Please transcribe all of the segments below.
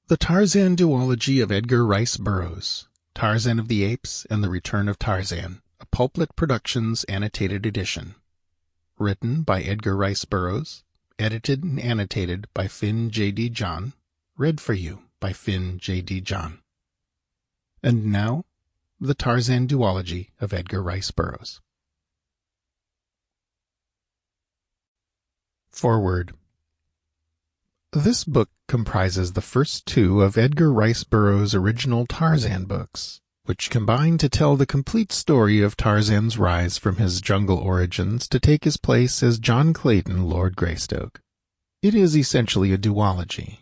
The Tarzan Duology of Edgar Rice Burroughs, Tarzan of the Apes and the Return of Tarzan, a Pulplit Productions annotated edition. Written by Edgar Rice Burroughs, edited and annotated by Finn J.D. John, read for you by Finn J.D. John. And now, the Tarzan Duology of Edgar Rice Burroughs. Foreword. This book comprises the first two of Edgar Rice Burroughs' original Tarzan books, which combine to tell the complete story of Tarzan's rise from his jungle origins to take his place as John Clayton, Lord Greystoke. It is essentially a duology.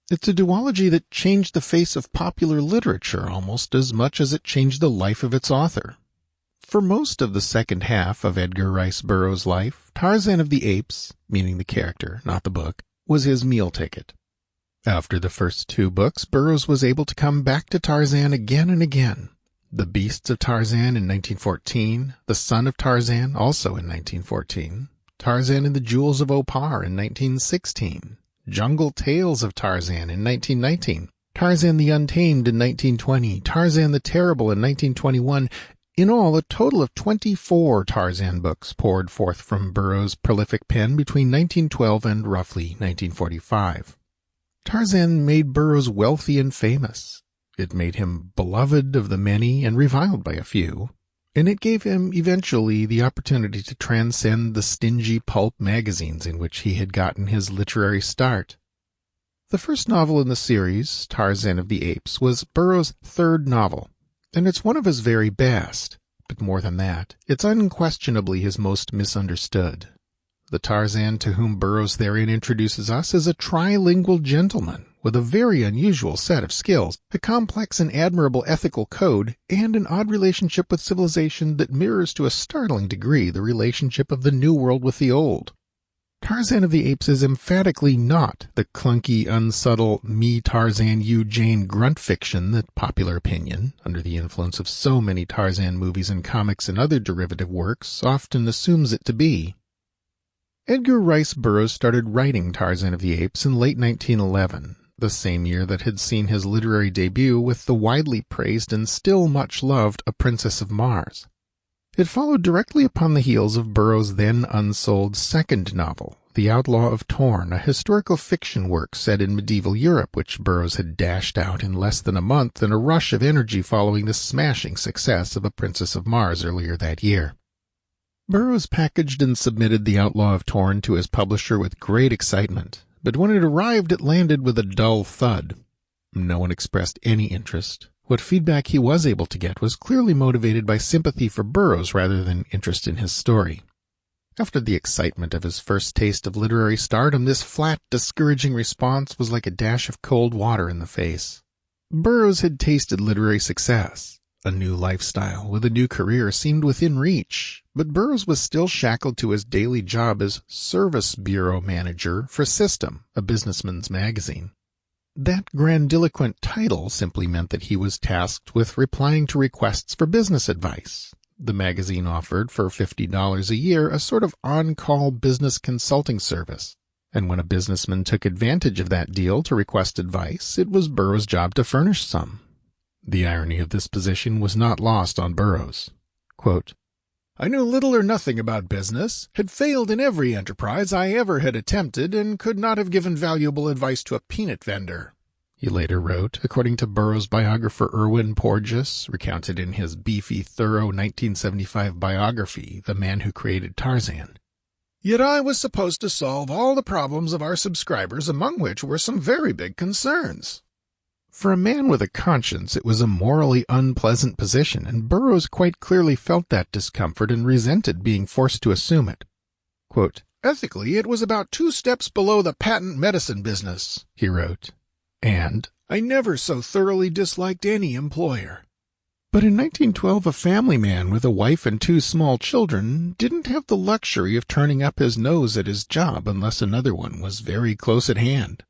It's a duology that changed the face of popular literature almost as much as it changed the life of its author. For most of the second half of Edgar Rice Burroughs' life, Tarzan of the Apes, meaning the character, not the book, was his meal ticket. After the first two books, Burroughs was able to come back to Tarzan again and again. The Beasts of Tarzan in 1914, The Son of Tarzan, also in 1914, Tarzan and the Jewels of Opar in 1916, Jungle Tales of Tarzan in 1919, Tarzan the Untamed in 1920, Tarzan the Terrible in 1921. In all, a total of 24 Tarzan books poured forth from Burroughs' prolific pen between 1912 and roughly 1945. Tarzan made Burroughs wealthy and famous. It made him beloved of the many and reviled by a few, and it gave him eventually the opportunity to transcend the stingy pulp magazines in which he had gotten his literary start. The first novel in the series, Tarzan of the Apes, was Burroughs' third novel, and it's one of his very best, but more than that, it's unquestionably his most misunderstood. The Tarzan to whom Burroughs therein introduces us is a trilingual gentleman with a very unusual set of skills, a complex and admirable ethical code, and an odd relationship with civilization that mirrors to a startling degree the relationship of the New World with the Old. Tarzan of the Apes is emphatically not the clunky, unsubtle, me Tarzan, you Jane grunt fiction that popular opinion, under the influence of so many Tarzan movies and comics and other derivative works, often assumes it to be. Edgar Rice Burroughs started writing Tarzan of the Apes in late 1911, the same year that had seen his literary debut with the widely praised and still much loved A Princess of Mars. It followed directly upon the heels of Burroughs' then unsold second novel, The Outlaw of Torn, a historical fiction work set in medieval Europe which Burroughs had dashed out in less than a month in a rush of energy following the smashing success of A Princess of Mars earlier that year. Burroughs packaged and submitted The Outlaw of Torn to his publisher with great excitement, but when it arrived it landed with a dull thud. No one expressed any interest. What feedback he was able to get was clearly motivated by sympathy for Burroughs rather than interest in his story. After the excitement of his first taste of literary stardom, this flat, discouraging response was like a dash of cold water in the face. Burroughs had tasted literary success. A new lifestyle with a new career seemed within reach, but Burroughs was still shackled to his daily job as service bureau manager for System, a businessman's magazine. That grandiloquent title simply meant that he was tasked with replying to requests for business advice. The magazine offered, for $50 a year, a sort of on-call business consulting service, and when a businessman took advantage of that deal to request advice, it was Burroughs' job to furnish some. The irony of this position was not lost on Burroughs. Quote, "I knew little or nothing about business, had failed in every enterprise I ever had attempted, and could not have given valuable advice to a peanut vendor," he later wrote, according to Burroughs' biographer Erwin Porges, recounted in his beefy, thorough 1975 biography, The Man Who Created Tarzan. "Yet I was supposed to solve all the problems of our subscribers, among which were some very big concerns." For a man with a conscience, it was a morally unpleasant position, and Burroughs quite clearly felt that discomfort and resented being forced to assume it. Quote, "Ethically, it was about 2 steps below the patent medicine business," he wrote, and "I never so thoroughly disliked any employer." But in 1912, a family man with a wife and 2 small children didn't have the luxury of turning up his nose at his job unless another one was very close at hand.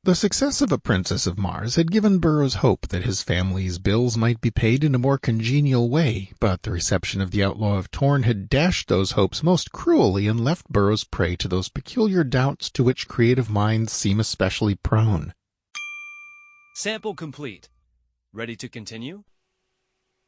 The success of A Princess of Mars had given Burroughs hope that his family's bills might be paid in a more congenial way, but the reception of The Outlaw of Torn had dashed those hopes most cruelly and left Burroughs prey to those peculiar doubts to which creative minds seem especially prone. Sample complete. Ready to continue?